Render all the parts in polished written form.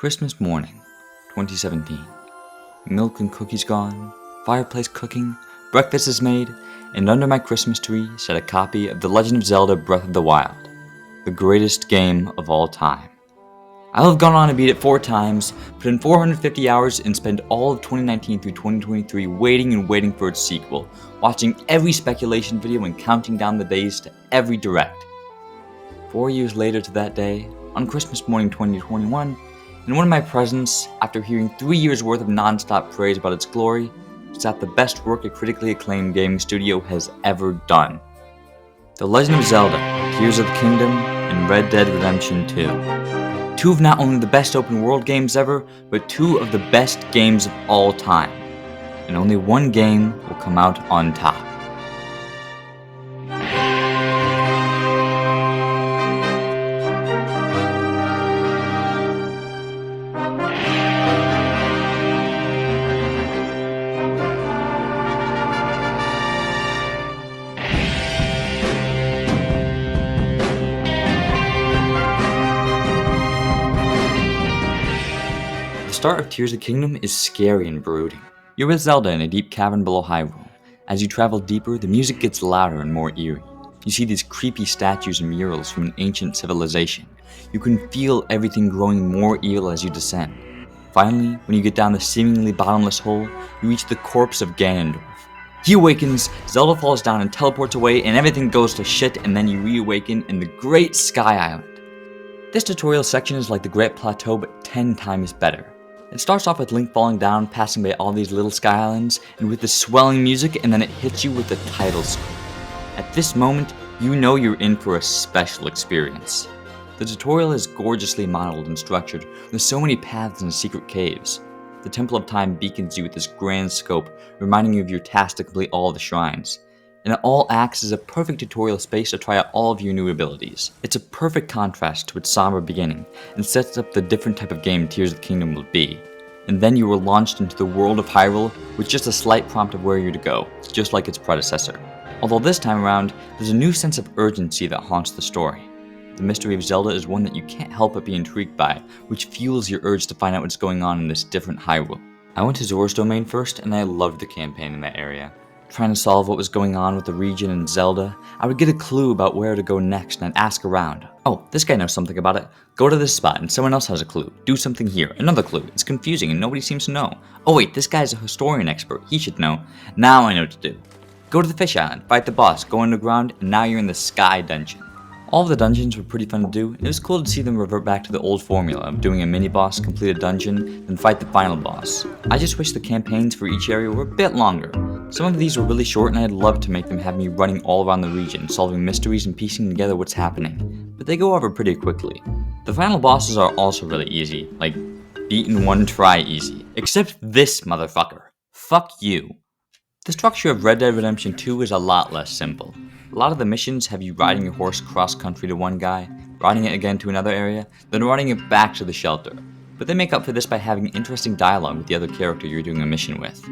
Christmas morning, 2017. Milk and cookies gone, fireplace cooking, breakfast is made, and under my Christmas tree sat a copy of The Legend of Zelda Breath of the Wild, the greatest game of all time. I'll have gone on to beat it 4 times, put in 450 hours, and spend all of 2019 through 2023 waiting for its sequel, watching every speculation video and counting down the days to every direct. 4 years later to that day, on Christmas morning 2021, in one of my presents, after hearing 3 years worth of non-stop praise about its glory, sat the best work a critically acclaimed gaming studio has ever done. The Legend of Zelda, Tears of the Kingdom, and Red Dead Redemption 2. 2 of not only the best open world games ever, but 2 of the best games of all time. And only one game will come out on top. The start of Tears of the Kingdom is scary and brooding. You're with Zelda in a deep cavern below Hyrule. As you travel deeper, the music gets louder and more eerie. You see these creepy statues and murals from an ancient civilization. You can feel everything growing more evil as you descend. Finally, when you get down the seemingly bottomless hole, you reach the corpse of Ganondorf. He awakens, Zelda falls down and teleports away, and everything goes to shit, and then you reawaken in the Great Sky Island. This tutorial section is like the Great Plateau, but 10 times better. It starts off with Link falling down, passing by all these little sky islands, and with the swelling music, and then it hits you with the title screen. At this moment, you know you're in for a special experience. The tutorial is gorgeously modeled and structured, with so many paths and secret caves. The Temple of Time beacons you with this grand scope, reminding you of your task to complete all the shrines. And it all acts as a perfect tutorial space to try out all of your new abilities. It's a perfect contrast to its somber beginning, and sets up the different type of game Tears of the Kingdom will be. And then you are launched into the World of Hyrule with just a slight prompt of where you're to go, just like its predecessor. Although this time around, there's a new sense of urgency that haunts the story. The mystery of Zelda is one that you can't help but be intrigued by, which fuels your urge to find out what's going on in this different Hyrule. I went to Zora's Domain first, and I loved the campaign in that area. Trying to solve what was going on with the region and Zelda, I would get a clue about where to go next and I'd ask around. Oh, this guy knows something about it. Go to this spot and someone else has a clue. Do something here. Another clue. It's confusing and nobody seems to know. Oh wait, this guy's a historian expert. He should know. Now I know what to do. Go to the fish island, fight the boss, go underground, and now you're in the sky dungeon. All of the dungeons were pretty fun to do, and it was cool to see them revert back to the old formula of doing a mini-boss, complete a dungeon, then fight the final boss. I just wish the campaigns for each area were a bit longer. Some of these were really short and I'd love to make them have me running all around the region, solving mysteries and piecing together what's happening, but they go over pretty quickly. The final bosses are also really easy, like beat in 1 try easy. Except this motherfucker. Fuck you. The structure of Red Dead Redemption 2 is a lot less simple. A lot of the missions have you riding your horse cross-country to one guy, riding it again to another area, then riding it back to the shelter. But they make up for this by having interesting dialogue with the other character you're doing a mission with.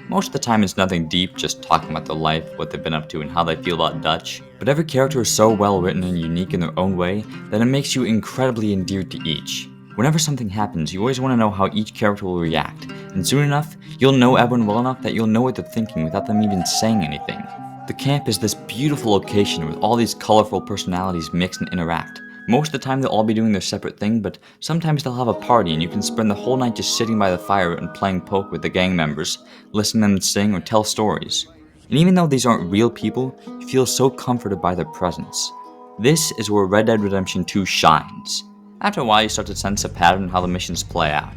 Most of the time it's nothing deep, just talking about their life, what they've been up to, and how they feel about Dutch. But every character is so well written and unique in their own way that it makes you incredibly endeared to each. Whenever something happens, you always want to know how each character will react, and soon enough, you'll know everyone well enough that you'll know what they're thinking without them even saying anything. The camp is this beautiful location with all these colorful personalities mix and interact. Most of the time they'll all be doing their separate thing, but sometimes they'll have a party and you can spend the whole night just sitting by the fire and playing poke with the gang members, listening to them sing or tell stories. And even though these aren't real people, you feel so comforted by their presence. This is where Red Dead Redemption 2 shines. After a while you start to sense a pattern in how the missions play out.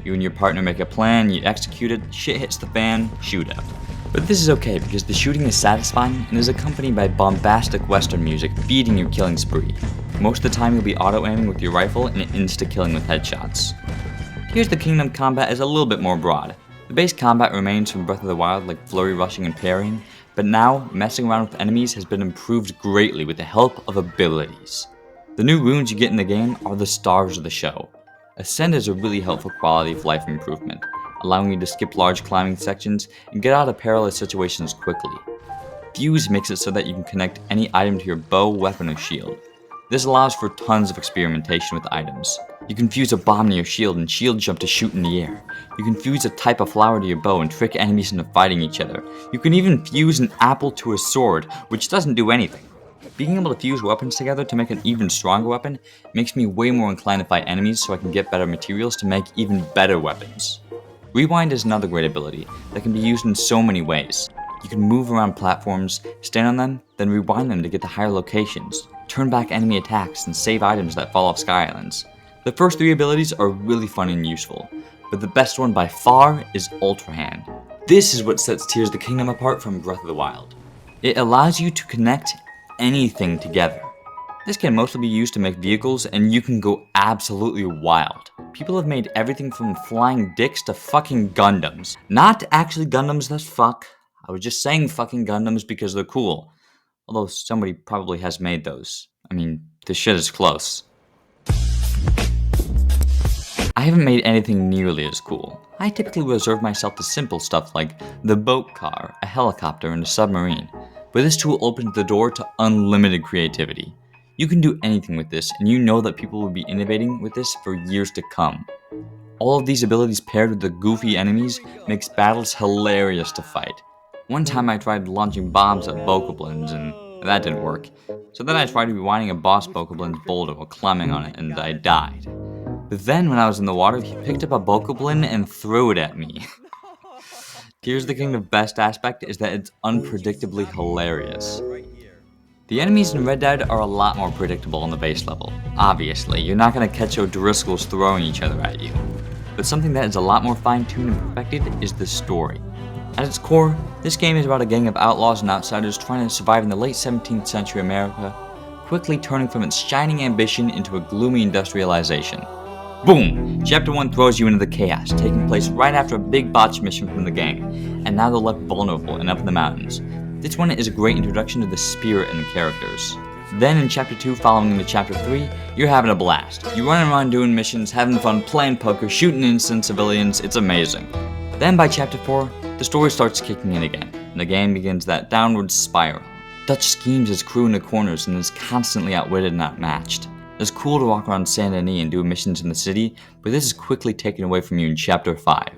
You and your partner make a plan, you execute it, shit hits the fan, shoot up. But this is okay because the shooting is satisfying and is accompanied by bombastic western music feeding your killing spree. Most of the time you'll be auto-aiming with your rifle and insta-killing with headshots. Tears of the Kingdom combat is a little bit more broad. The base combat remains from Breath of the Wild like flurry rushing and parrying, but now messing around with enemies has been improved greatly with the help of abilities. The new runes you get in the game are the stars of the show. Ascend is a really helpful quality of life improvement, allowing you to skip large climbing sections and get out of perilous situations quickly. Fuse makes it so that you can connect any item to your bow, weapon, or shield. This allows for tons of experimentation with items. You can fuse a bomb to your shield and shield jump to shoot in the air. You can fuse a type of flower to your bow and trick enemies into fighting each other. You can even fuse an apple to a sword, which doesn't do anything. Being able to fuse weapons together to make an even stronger weapon makes me way more inclined to fight enemies so I can get better materials to make even better weapons. Rewind is another great ability that can be used in so many ways. You can move around platforms, stand on them, then rewind them to get to higher locations, turn back enemy attacks, and save items that fall off Sky Islands. The first three abilities are really fun and useful, but the best one by far is Ultra Hand. This is what sets Tears of the Kingdom apart from Breath of the Wild. It allows you to connect anything together. This can mostly be used to make vehicles, and you can go absolutely wild. People have made everything from flying dicks to fucking Gundams. Not actually Gundams that fuck. I was just saying fucking Gundams because they're cool. Although somebody probably has made those. I mean, this shit is close. I haven't made anything nearly as cool. I typically reserve myself to simple stuff like the boat car, a helicopter, and a submarine. But this tool opens the door to unlimited creativity. You can do anything with this, and you know that people will be innovating with this for years to come. All of these abilities paired with the goofy enemies makes battles hilarious to fight. One time I tried launching bombs at Bokoblins, and that didn't work. So then I tried rewinding a boss Bokoblin's boulder while climbing on it, and I died. But then when I was in the water, he picked up a Bokoblin and threw it at me. Tears of the Kingdom's best aspect is that it's unpredictably hilarious. The enemies in Red Dead are a lot more predictable on the base level. Obviously, you're not going to catch O'Driscolls throwing each other at you. But something that is a lot more fine-tuned and perfected is the story. At its core, this game is about a gang of outlaws and outsiders trying to survive in the late 17th century America, quickly turning from its shining ambition into a gloomy industrialization. Boom! Chapter 1 throws you into the chaos, taking place right after a big botched mission from the gang, and now they're left vulnerable and up in the mountains. This one is a great introduction to the spirit and the characters. Then in Chapter 2, following into Chapter 3, you're having a blast. You're running around doing missions, having fun, playing poker, shooting innocent civilians, it's amazing. Then by Chapter 4, the story starts kicking in again, and the game begins that downward spiral. Dutch schemes his crew into corners and is constantly outwitted and outmatched. It's cool to walk around Saint Denis and do missions in the city, but this is quickly taken away from you in Chapter 5,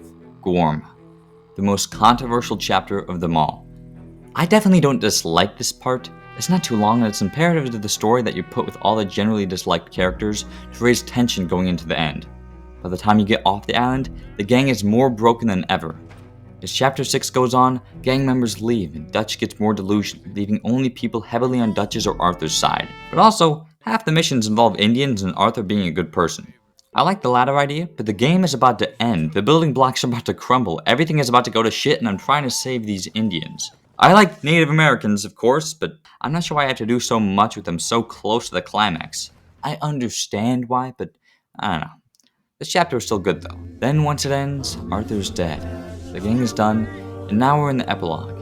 Gorm, the most controversial chapter of them all. I definitely don't dislike this part. It's not too long and it's imperative to the story that you put with all the generally disliked characters to raise tension going into the end. By the time you get off the island, the gang is more broken than ever. As Chapter 6 goes on, gang members leave and Dutch gets more delusional, leaving only people heavily on Dutch's or Arthur's side. But also, half the missions involve Indians and Arthur being a good person. I like the latter idea, but the game is about to end, the building blocks are about to crumble, everything is about to go to shit, and I'm trying to save these Indians. I like Native Americans, of course, but I'm not sure why I have to do so much with them so close to the climax. I understand why, but I don't know. This chapter is still good though. Then once it ends, Arthur's dead. The gang is done, and now we're in the epilogue.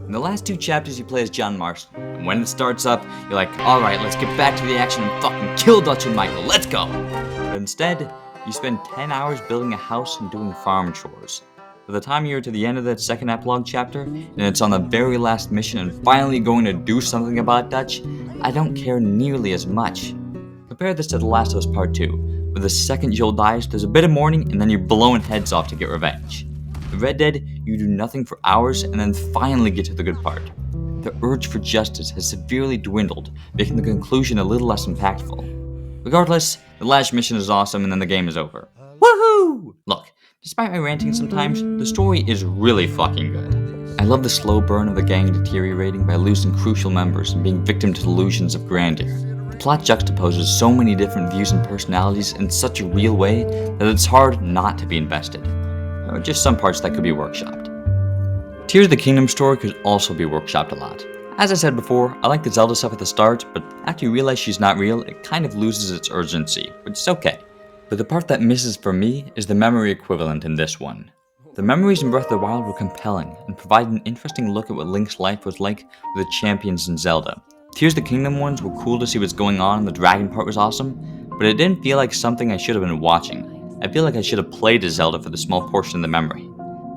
In the last two chapters you play as John Marston, and when it starts up, you're like, alright, let's get back to the action and fucking kill Dutch and Michael, let's go! But instead, you spend 10 hours building a house and doing farm chores. By the time you're to the end of that second epilogue chapter, and it's on the very last mission and finally going to do something about Dutch, I don't care nearly as much. Compare this to The Last of Us Part 2, where the second Joel dies, there's a bit of mourning and then you're blowing heads off to get revenge. In Red Dead, you do nothing for hours and then finally get to the good part. The urge for justice has severely dwindled, making the conclusion a little less impactful. Regardless, the last mission is awesome and then the game is over. Woohoo! Look, despite my ranting sometimes, the story is really fucking good. I love the slow burn of the gang deteriorating by losing crucial members and being victim to delusions of grandeur. The plot juxtaposes so many different views and personalities in such a real way that it's hard not to be invested. There are just some parts that could be workshopped. Tears of the Kingdom story could also be workshopped a lot. As I said before, I like the Zelda stuff at the start, but after you realize she's not real, it kind of loses its urgency, which is okay. But the part that misses for me is the memory equivalent in this one. The memories in Breath of the Wild were compelling and provided an interesting look at what Link's life was like with the champions in Zelda. Tears of the Kingdom ones were cool to see what's going on and the dragon part was awesome, but it didn't feel like something I should have been watching. I feel like I should have played as Zelda for the small portion of the memory.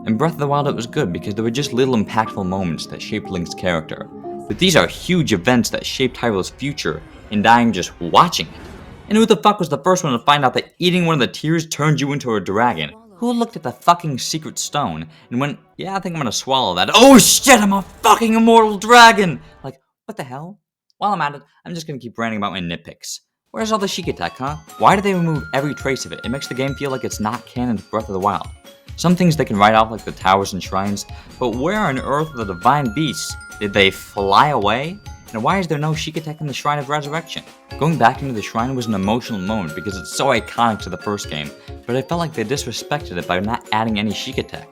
In Breath of the Wild it was good because there were just little impactful moments that shaped Link's character. But these are huge events that shaped Hyrule's future, and I'm just watching it. And who the fuck was the first one to find out that eating one of the tears turned you into a dragon? Who looked at the fucking secret stone and went, yeah, I think I'm gonna swallow that. Oh shit, I'm a fucking immortal dragon! Like, what the hell? While I'm at it, I'm just gonna keep ranting about my nitpicks. Where's all the Sheik attack, huh? Why do they remove every trace of it? It makes the game feel like it's not canon to Breath of the Wild. Some things they can write off like the towers and shrines, but where on earth are the divine beasts? Did they fly away? And why is there no Sheik attack in the Shrine of Resurrection? Going back into the shrine was an emotional moment because it's so iconic to the first game, but I felt like they disrespected it by not adding any Sheik attack.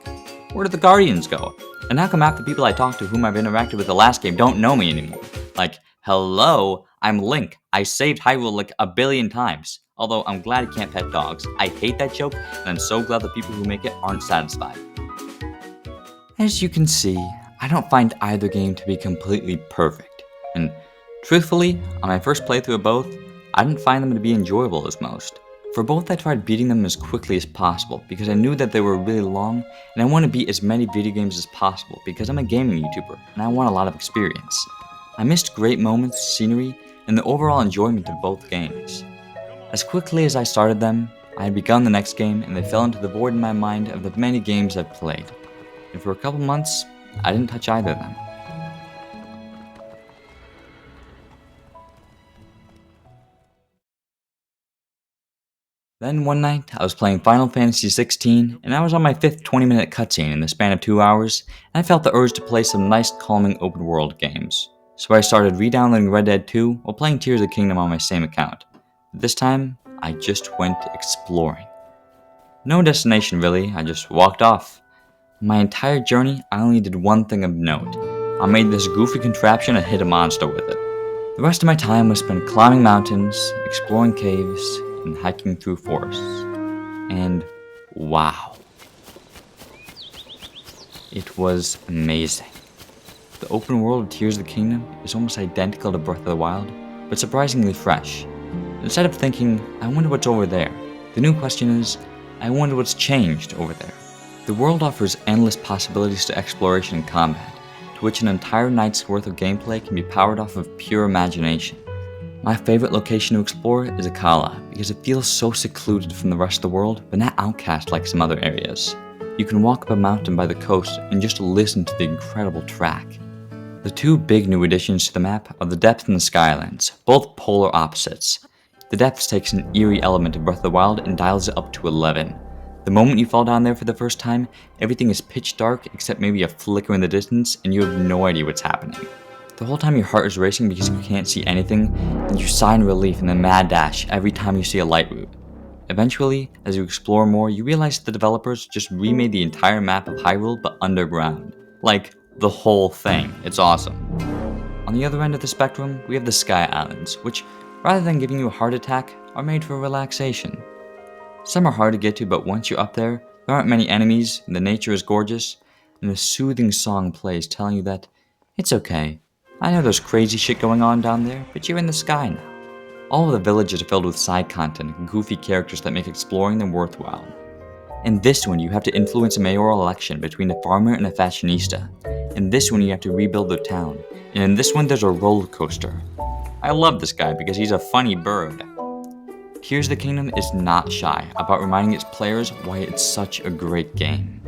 Where did the Guardians go? And how come half the people I talked to whom I've interacted with the last game don't know me anymore? Like, hello, I'm Link. I saved Hyrule like a billion times. Although I'm glad he can't pet dogs. I hate that joke, and I'm so glad the people who make it aren't satisfied. As you can see, I don't find either game to be completely perfect. And truthfully, on my first playthrough of both, I didn't find them to be enjoyable as most. For both, I tried beating them as quickly as possible because I knew that they were really long, and I want to beat as many video games as possible because I'm a gaming YouTuber and I want a lot of experience. I missed great moments, scenery, and the overall enjoyment of both games. As quickly as I started them, I had begun the next game and they fell into the void in my mind of the many games I've played. And for a couple months, I didn't touch either of them. Then one night, I was playing Final Fantasy XVI, and I was on my 5th 20-minute cutscene in the span of 2 hours, and I felt the urge to play some nice, calming open-world games. So I started re-downloading Red Dead 2 while playing Tears of the Kingdom on my same account. But this time, I just went exploring. No destination really, I just walked off. My entire journey, I only did one thing of note. I made this goofy contraption and hit a monster with it. The rest of my time was spent climbing mountains, exploring caves, and hiking through forests. And wow. It was amazing. The open world of Tears of the Kingdom is almost identical to Breath of the Wild, but surprisingly fresh. Instead of thinking, I wonder what's over there, the new question is, I wonder what's changed over there. The world offers endless possibilities to exploration and combat, to which an entire night's worth of gameplay can be powered off of pure imagination. My favorite location to explore is Akala, because it feels so secluded from the rest of the world, but not outcast like some other areas. You can walk up a mountain by the coast and just listen to the incredible track. The two big new additions to the map are the Depths and the Skylands, both polar opposites. The Depths takes an eerie element of Breath of the Wild and dials it up to 11. The moment you fall down there for the first time, everything is pitch dark except maybe a flicker in the distance and you have no idea what's happening. The whole time your heart is racing because you can't see anything, and you sigh in relief and then mad dash every time you see a light route. Eventually, as you explore more, you realize the developers just remade the entire map of Hyrule but underground. Like, the whole thing. It's awesome. On the other end of the spectrum, we have the Sky Islands, which, rather than giving you a heart attack, are made for relaxation. Some are hard to get to, but once you're up there aren't many enemies, and the nature is gorgeous, and a soothing song plays telling you that it's okay. I know there's crazy shit going on down there, but you're in the sky now. All of the villages are filled with side content and goofy characters that make exploring them worthwhile. In this one, you have to influence a mayoral election between a farmer and a fashionista. In this one, you have to rebuild their town. And in this one, there's a roller coaster. I love this guy because he's a funny bird. Tears of the Kingdom is not shy about reminding its players why it's such a great game.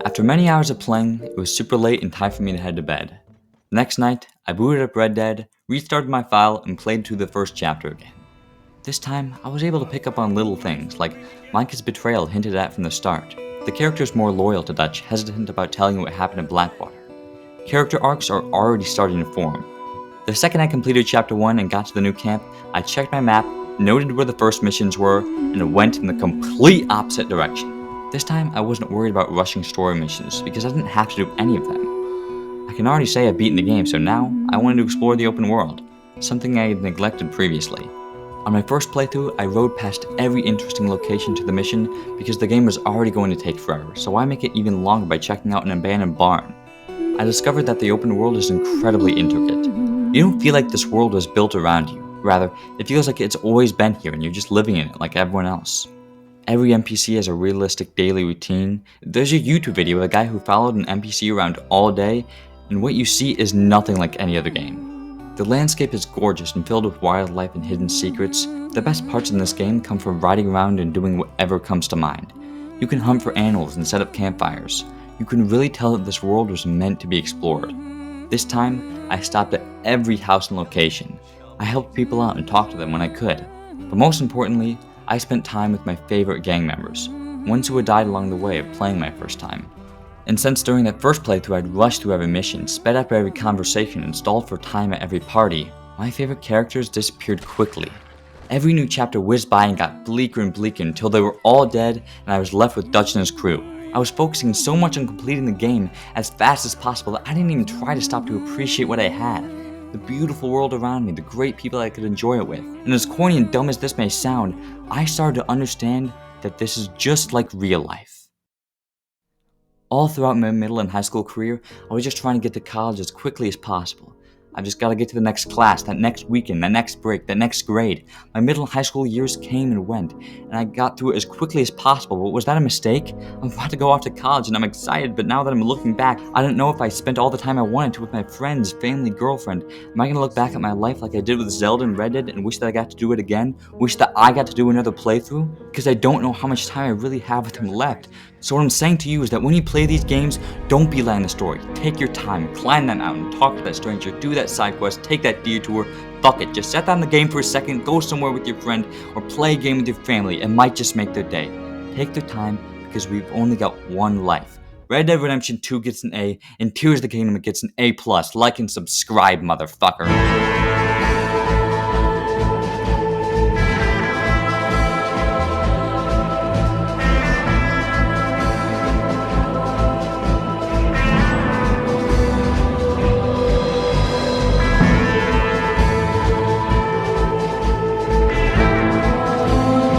After many hours of playing, it was super late and time for me to head to bed. The next night, I booted up Red Dead, restarted my file, and played through the first chapter again. This time, I was able to pick up on little things, like Micah's betrayal hinted at from the start. The character is more loyal to Dutch, hesitant about telling you what happened in Blackwater. Character arcs are already starting to form. The second I completed Chapter 1 and got to the new camp, I checked my map, noted where the first missions were, and went in the complete opposite direction. This time, I wasn't worried about rushing story missions, because I didn't have to do any of them. I can already say I've beaten the game, so now I wanted to explore the open world, something I had neglected previously. On my first playthrough, I rode past every interesting location to the mission because the game was already going to take forever, so why make it even longer by checking out an abandoned barn? I discovered that the open world is incredibly intricate. You don't feel like this world was built around you. Rather, it feels like it's always been here and you're just living in it like everyone else. Every NPC has a realistic daily routine. There's a YouTube video of a guy who followed an NPC around all day, and what you see is nothing like any other game. The landscape is gorgeous and filled with wildlife and hidden secrets. The best parts in this game come from riding around and doing whatever comes to mind. You can hunt for animals and set up campfires. You can really tell that this world was meant to be explored. This time, I stopped at every house and location. I helped people out and talked to them when I could. But most importantly, I spent time with my favorite gang members, ones who had died along the way of playing my first time. And since during that first playthrough I'd rushed through every mission, sped up every conversation, and stalled for time at every party, my favorite characters disappeared quickly. Every new chapter whizzed by and got bleaker and bleaker until they were all dead and I was left with Dutch and his crew. I was focusing so much on completing the game as fast as possible that I didn't even try to stop to appreciate what I had. The beautiful world around me, the great people I could enjoy it with. And as corny and dumb as this may sound, I started to understand that this is just like real life. All throughout my middle and high school career, I was just trying to get to college as quickly as possible. I just gotta get to the next class, that next weekend, that next break, that next grade. My middle and high school years came and went, and I got through it as quickly as possible, but was that a mistake? I'm about to go off to college and I'm excited, but now that I'm looking back, I don't know if I spent all the time I wanted to with my friends, family, girlfriend. Am I gonna look back at my life like I did with Zelda and Red Dead and wish that I got to do it again? Wish that I got to do another playthrough? Because I don't know how much time I really have with them left. So what I'm saying to you is that when you play these games, don't be letting the story. Take your time, climb that mountain, talk to that stranger, do that side quest, take that detour. Fuck it, just set down the game for a second, go somewhere with your friend, or play a game with your family. It might just make their day. Take their time, because we've only got one life. Red Dead Redemption 2 gets an A, and Tears of the Kingdom gets an A+. Like and subscribe, motherfucker.